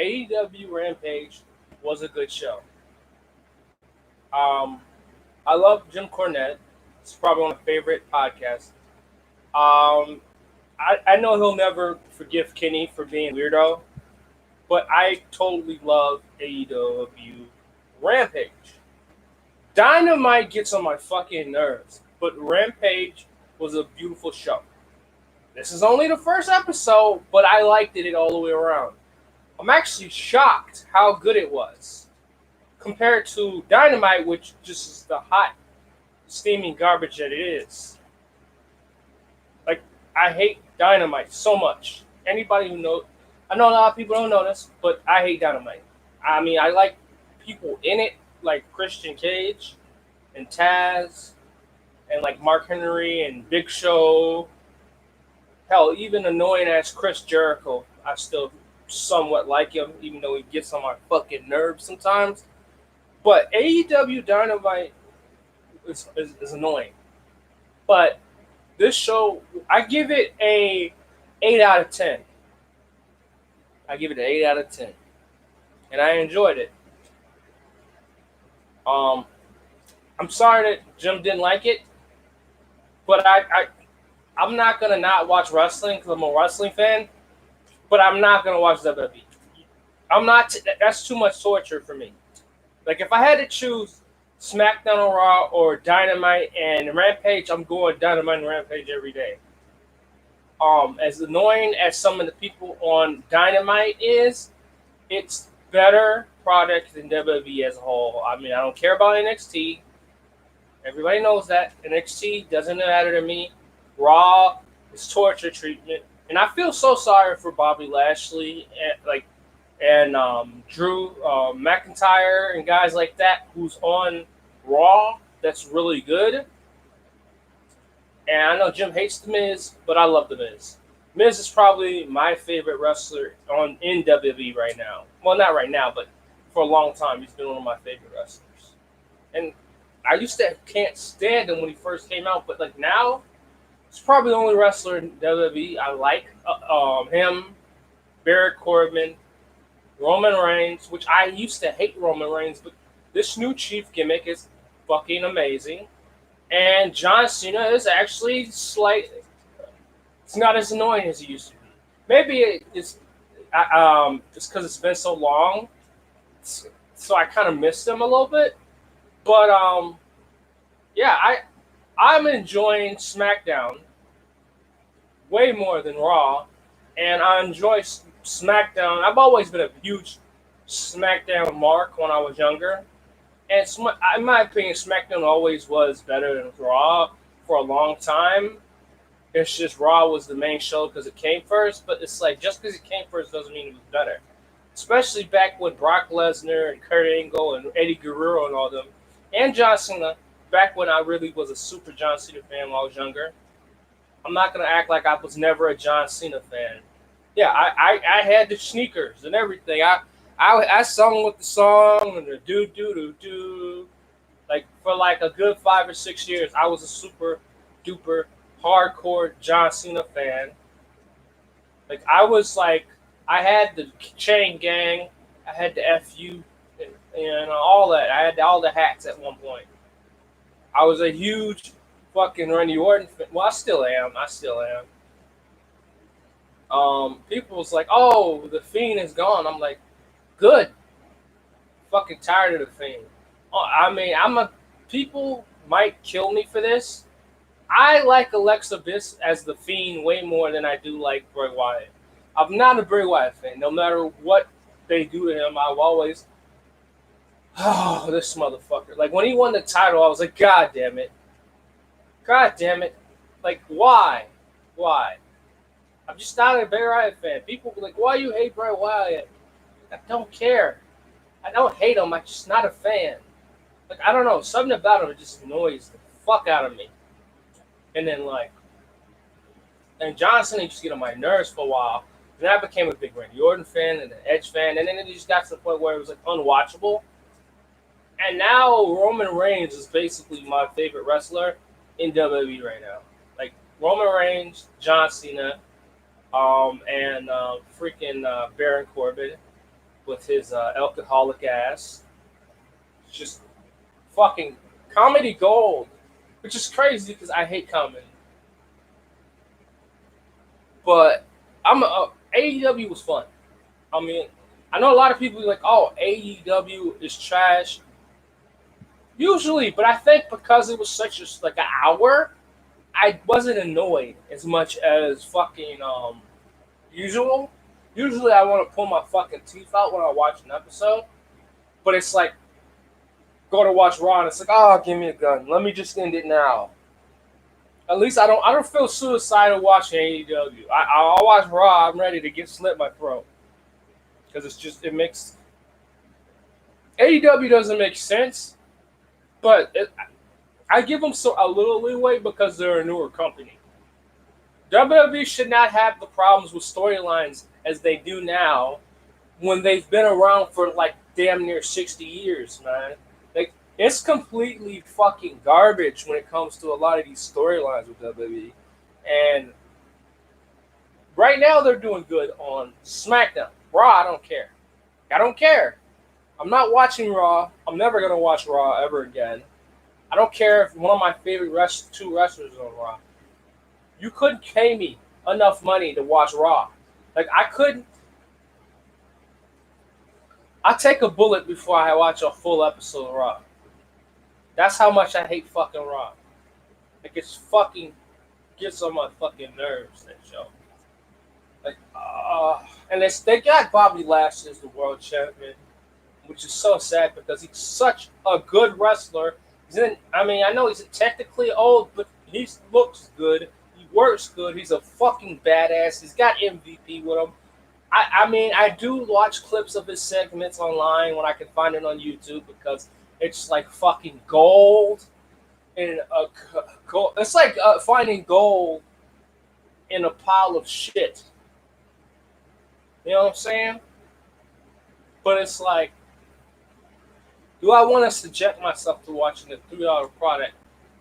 AEW Rampage was a good show. Um, I love Jim Cornette. It's probably one of my favorite podcasts. Um, I know he'll never forgive Kenny for being weirdo, but I totally love AEW Rampage. Dynamite gets on my fucking nerves, but Rampage was a beautiful show. This is only the first episode, but I liked it all the way around. I'm actually shocked how good it was compared to Dynamite, which just is the hot, steaming garbage that it is. Like, I hate Dynamite so much. Anybody who knows, I know a lot of people don't know this, but I hate Dynamite. I mean, I like people in it, like Christian Cage and Taz, and like Mark Henry and Big Show. Hell, even annoying ass Chris Jericho, I still somewhat like him, even though he gets on my fucking nerves sometimes. But AEW Dynamite is annoying. But this show, I give it a 8 out of 10. I give it an 8 out of 10. And I enjoyed it. I'm sorry that Jim didn't like it, but I'm not gonna not watch wrestling because I'm a wrestling fan. But I'm not gonna watch WWE. I'm not. That's too much torture for me. Like if I had to choose SmackDown or Raw or Dynamite and Rampage, I'm going Dynamite and Rampage every day. As annoying as some of the people on Dynamite is, it's better product than WWE as a whole. I mean, I don't care about NXT. Everybody knows that NXT doesn't matter to me. Raw is torture treatment, and I feel so sorry for Bobby Lashley and Drew McIntyre and guys like that who's on Raw. That's really good. And I know Jim hates The Miz, but I love The Miz. Miz is probably my favorite wrestler in WWE right now. Well, not right now, but for a long time, he's been one of my favorite wrestlers. And I used to can't stand him when he first came out, but like now, he's probably the only wrestler in WWE I like. Him, Baron Corbin, Roman Reigns, which I used to hate Roman Reigns, but this new Chief gimmick is fucking amazing. And John Cena is actually it's not as annoying as he used to be. Maybe it's just because it's been so long, so I kind of missed him a little bit. But yeah, I'm enjoying SmackDown way more than Raw, and I enjoy SmackDown. I've always been a huge SmackDown mark when I was younger, and in my opinion, SmackDown always was better than Raw for a long time. It's just Raw was the main show because it came first, but it's like just because it came first doesn't mean it was better. Especially back with Brock Lesnar and Kurt Angle and Eddie Guerrero and all them, and John Cena. Back when I really was a super John Cena fan when I was younger. I'm not gonna act like I was never a John Cena fan. Yeah, I had the sneakers and everything. I sung with the song and the do. Like for like a good 5 or 6 years, I was a super duper hardcore John Cena fan. Like I had the chain gang, I had the FU, and all that. I had all the hats at one point. I was a huge fucking Randy Orton fan. Well, I still am. People was like, "Oh, the Fiend is gone." I'm like, "Good." Fucking tired of the Fiend. I mean, people might kill me for this. I like Alexa Bliss as the Fiend way more than I do like Bray Wyatt. I'm not a Bray Wyatt fan. No matter what they do to him, I've always, oh, this motherfucker. Like when he won the title, I was like, God damn it. God damn it. Like, why? Why? I'm just not a Bray Wyatt fan. People be like, why you hate Bray Wyatt? I don't care. I don't hate him. I'm just not a fan. Like, I don't know. Something about him just annoys the fuck out of me. And then, and Johnson used to get on my nerves for a while. And then I became a big Randy Orton fan and an Edge fan. And then it just got to the point where it was, like, unwatchable. And now Roman Reigns is basically my favorite wrestler in WWE right now. Like, Roman Reigns, John Cena, and freaking Baron Corbin. with his alcoholic ass. It's just fucking comedy gold, which is crazy because I hate comedy. But AEW was fun. I mean, I know a lot of people are like, "Oh, AEW is trash." Usually, but I think because it was such like an hour, I wasn't annoyed as much as fucking usual. Usually, I want to pull my fucking teeth out when I watch an episode, but it's like go to watch Raw and it's like, oh, give me a gun. Let me just end it now. At least I don't feel suicidal watching AEW. I'll watch Raw. I'm ready to get slit my throat because it makes AEW doesn't make sense, but I give them a little leeway because they're a newer company. WWE should not have the problems with storylines as they do now when they've been around for like damn near 60 years, man. Like it's completely fucking garbage when it comes to a lot of these storylines with WWE. And right now they're doing good on SmackDown. Raw, I don't care. I don't care. I'm not watching Raw. I'm never gonna watch Raw ever again. I don't care if one of my favorite two wrestlers is on Raw. You couldn't pay me enough money to watch Raw. Like I couldn't. I take a bullet before I watch a full episode of Raw. That's how much I hate fucking Raw. Like it's fucking gets on my fucking nerves, that show. Like and they got Bobby Lashley as the world champion, which is so sad because he's such a good wrestler. I know he's technically old, but he looks good. He works good. He's a fucking badass. He's got MVP with him. I do watch clips of his segments online when I can find it on YouTube because it's like fucking gold. It's like finding gold in a pile of shit. You know what I'm saying? But it's like, do I want to subject myself to watching a $3 product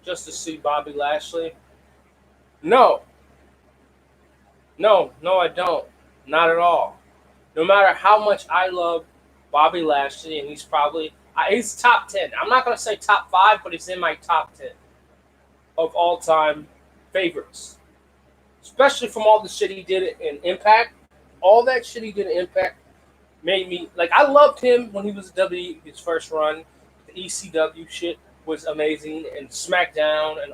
just to see Bobby Lashley? No. No, I don't. Not at all. No matter how much I love Bobby Lashley, and he's top 10. I'm not going to say top 5, but he's in my top 10 of all-time favorites. Especially from all the shit he did in Impact. All that shit he did in Impact made me, like, I loved him when he was at WWE, his first run. The ECW shit was amazing, and SmackDown, and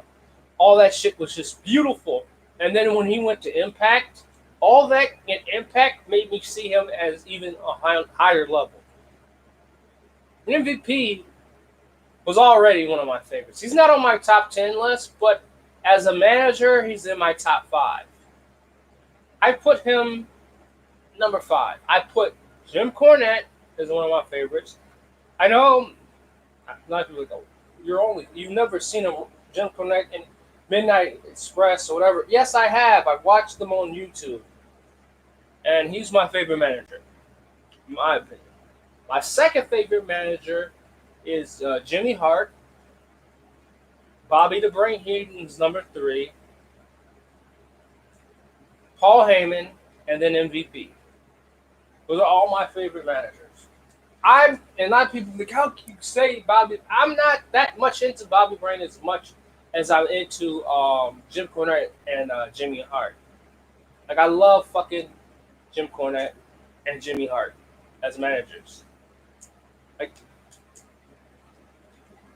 all that shit was just beautiful. And then when he went to Impact, all that in Impact made me see him as even a higher level. MVP was already one of my favorites. He's not on my top 10 list, but as a manager, he's in my top 5. I put him number 5. I put Jim Cornette as one of my favorites. I know a lot of people go, you've never seen him, Jim Cornette in Midnight Express or whatever. Yes, I have. I've watched them on YouTube. And he's my favorite manager, in my opinion. My second favorite manager is Jimmy Hart. Bobby the Brain Heenan's number 3. Paul Heyman, and then MVP. Those are all my favorite managers. And a lot of people think, how can you say Bobby? I'm not that much into Bobby Brain as much as I'm into Jim Cornette and Jimmy Hart. Like, I love fucking Jim Cornette and Jimmy Hart as managers. Like,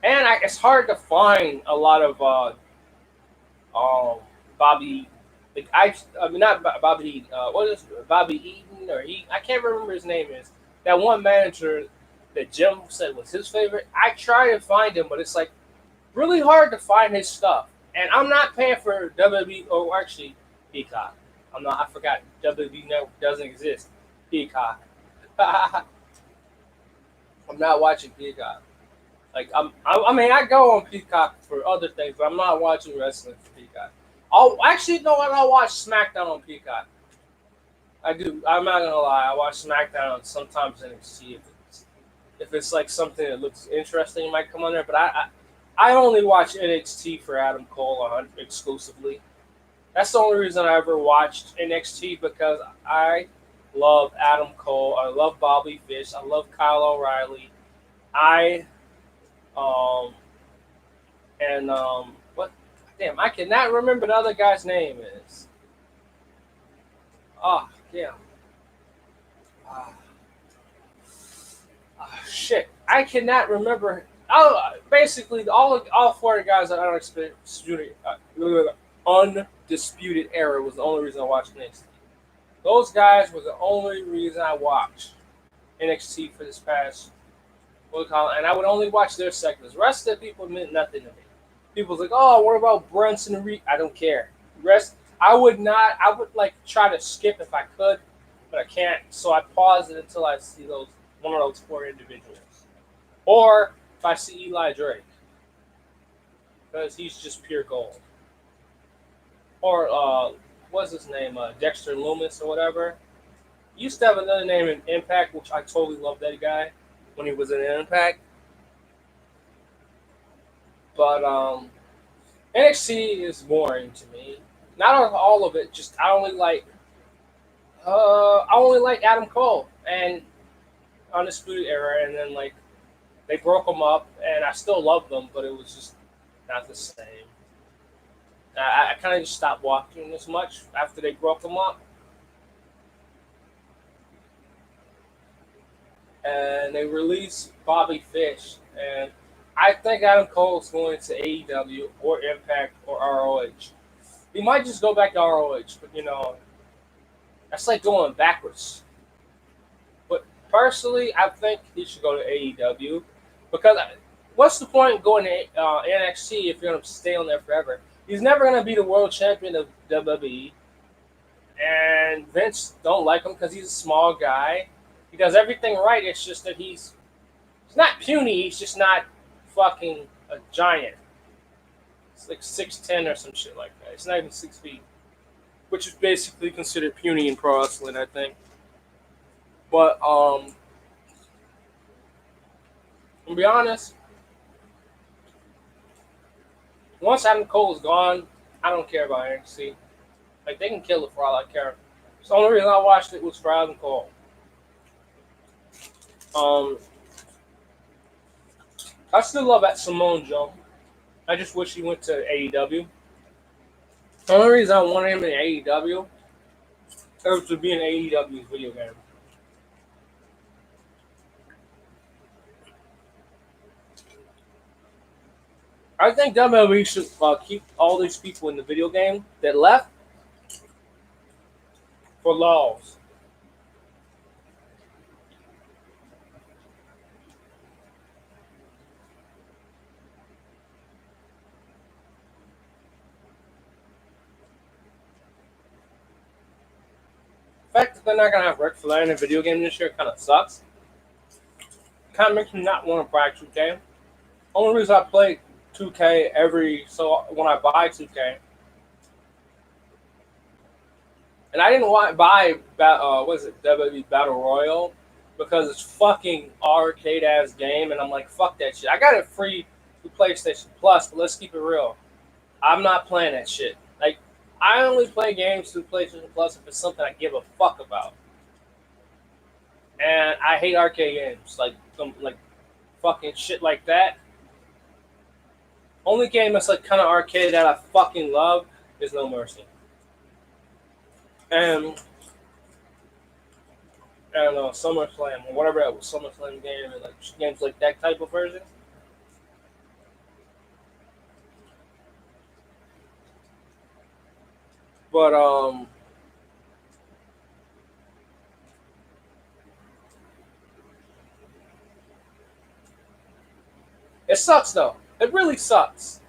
and it's hard to find a lot of Bobby. Like I mean, not Bobby. What is Bobby Eaton or I can't remember his name is. That one manager that Jim said was his favorite. I try to find him, but it's like really hard to find his stuff. And I'm not paying for WWE or actually Peacock. I forgot WWE Network doesn't exist. Peacock. I'm not watching Peacock. Like I go on Peacock for other things, but I'm not watching wrestling for Peacock. I'll watch SmackDown on Peacock. I do. I'm not gonna lie. I watch SmackDown sometimes NXT if it's like something that looks interesting, it might come on there. But I only watch NXT for Adam Cole exclusively. That's the only reason I ever watched NXT because I love Adam Cole. I love Bobby Fish. I love Kyle O'Reilly. I um and what? Damn, I cannot remember the other guy's name is. Oh, damn. Ah, shit, I cannot remember. Basically, all four of the guys that undisputed era was the only reason I watched NXT. Those guys were the only reason I watched NXT for this past and I would only watch their segments. The rest of the people meant nothing to me. People's like, oh, what about Brunson and Reed? I don't care. The rest, I would not. I would like try to skip if I could, but I can't. So I pause it until I see those one of those four individuals, or if I see Eli Drake, because he's just pure gold. Or what's his name? Dexter Loomis or whatever. He used to have another name in Impact, which I totally loved that guy when he was in Impact. But NXT is boring to me. Not all of it. Just I only like Adam Cole and Undisputed Era, and then like they broke them up, and I still love them, but it was just not the same. I kind of just stopped watching as much after they broke them up, and they released Bobby Fish, and I think Adam Cole's going to AEW or Impact or ROH. He might just go back to ROH, but that's like going backwards. But personally, I think he should go to AEW because what's the point in going to NXT if you're going to stay on there forever? He's never going to be the world champion of WWE, and Vince don't like him because he's a small guy. He does everything right. It's just that he's not puny. He's just not fucking a giant. It's like 6'10" or some shit like that. It's not even 6 feet, which is basically considered puny in pro wrestling, I think. But to be honest, once Adam Cole is gone, I don't care about NXT. Like they can kill it for all I care. So the only reason I watched it was for Adam Cole. Um, I still love that Simone Joe. I just wish he went to AEW. The only reason I wanted him in AEW is to be in AEW's video game. I think WWE should keep all these people in the video game that left for laws. The fact that they're not gonna have Ric Flair in a video game this year kind of sucks. Kind of makes me not want to buy 2K. Only reason I play 2K so when I buy 2K, and I didn't want to buy what is it WWE Battle Royale because it's fucking arcade ass game, and I'm like fuck that shit. I got it free through PlayStation Plus, but let's keep it real. I'm not playing that shit. Like I only play games through PlayStation Plus if it's something I give a fuck about. And I hate arcade games like fucking shit like that. Only game that's like kind of arcade that I fucking love is No Mercy. And I don't know SummerSlam or whatever that was SummerSlam game and like games like that type of version. But it sucks though. It really sucks.